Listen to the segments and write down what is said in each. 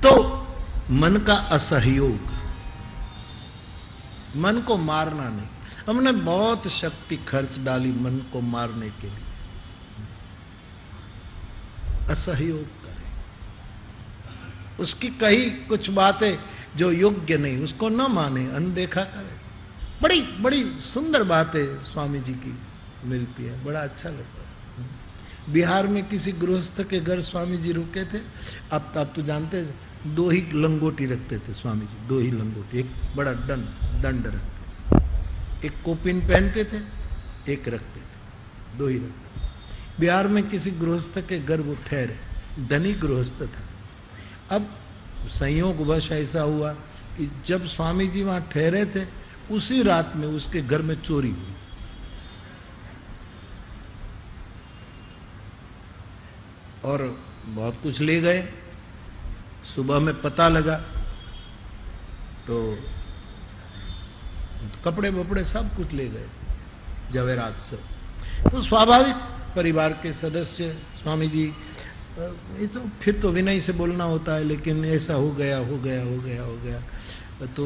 तो मन का असहयोग, मन को मारना नहीं। हमने बहुत शक्ति खर्च डाली मन को मारने के लिए, असहयोग करें। उसकी कही कुछ बातें जो योग्य नहीं उसको न माने, अनदेखा करें। बड़ी बड़ी सुंदर बातें स्वामी जी की मिलती है, बड़ा अच्छा लगता है। बिहार में किसी गृहस्थ के घर स्वामी जी रुके थे। अब तो जानते हैं, 2 ही लंगोटी रखते थे स्वामी जी, 2 ही लंगोटी, एक बड़ा दंड रखते, एक कोपिन पहनते थे, एक रखते थे, 2 ही रखते। बिहार में किसी गृहस्थ के घर वो ठहरे, धनी गृहस्थ था। अब संयोगवश ऐसा हुआ कि जब स्वामी जी वहां ठहरे थे, उसी रात में उसके घर में चोरी हुई। और बहुत कुछ ले गए। सुबह में पता लगा तो कपड़े वपड़े सब कुछ ले गए, जवेरात सब। तो स्वाभाविक परिवार के सदस्य स्वामी जी, ये तो फिर तो विनय से बोलना होता है, लेकिन ऐसा हो गया। तो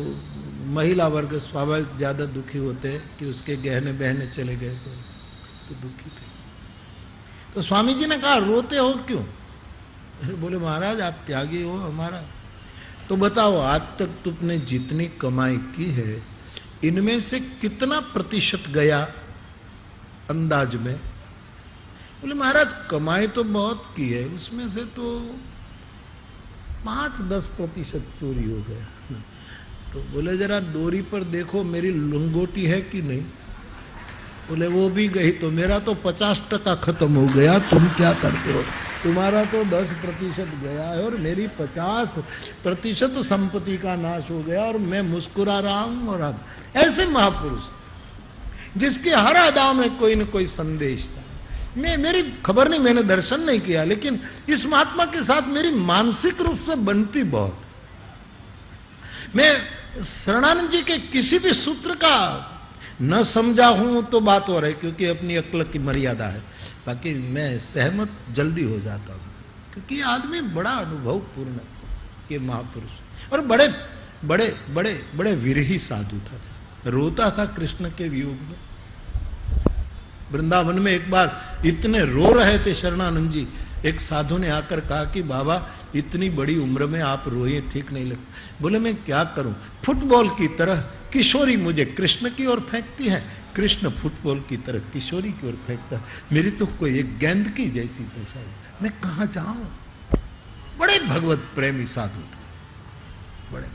महिला वर्ग स्वाभाविक ज्यादा दुखी होते हैं कि उसके गहने बहने चले गए, तो दुखी थे। तो स्वामी जी ने कहा, रोते हो क्यों? बोले, महाराज आप त्यागी हो हमारा, तो बताओ आज तक तुमने जितनी कमाई की है, इनमें से कितना प्रतिशत गया अंदाज में? बोले, महाराज कमाई तो बहुत की है, उसमें से तो 5-10% चोरी हो गया। तो बोले, जरा डोरी पर देखो मेरी लंगोटी है कि नहीं? बोले, वो भी गई। तो मेरा तो 50% खत्म हो गया, तुम क्या करते हो? तुम्हारा तो 10% गया है और मेरी 50% संपत्ति का नाश हो गया और मैं मुस्कुरा रहा हूं। और अब ऐसे महापुरुष जिसके हर अदा में कोई न कोई संदेश था। मेरी खबर नहीं, मैंने दर्शन नहीं किया, लेकिन इस महात्मा के साथ मेरी मानसिक रूप से बनती बहुत। मैं शरणानंद जी के किसी भी सूत्र का न समझा हूं तो बात हो रही, क्योंकि अपनी अक्ल की मर्यादा है, बाकी मैं सहमत जल्दी हो जाता हूं, क्योंकि आदमी बड़ा अनुभव पूर्ण, ये महापुरुष, और बड़े बड़े बड़े बड़े विरही साधु था। रोता था कृष्ण के वियोग में। वृंदावन में एक बार इतने रो रहे थे शरणानंद जी, एक साधु ने आकर कहा कि बाबा इतनी बड़ी उम्र में आप रोए, ठीक नहीं लगता। बोले, मैं क्या करूं, फुटबॉल की तरह किशोरी मुझे कृष्ण की ओर फेंकती है, कृष्ण फुटबॉल की तरह किशोरी की ओर फेंकता है, मेरी तो कोई एक गेंद की जैसी दशा है, मैं कहां जाऊं। बड़े भगवत प्रेमी साधु थे, बड़े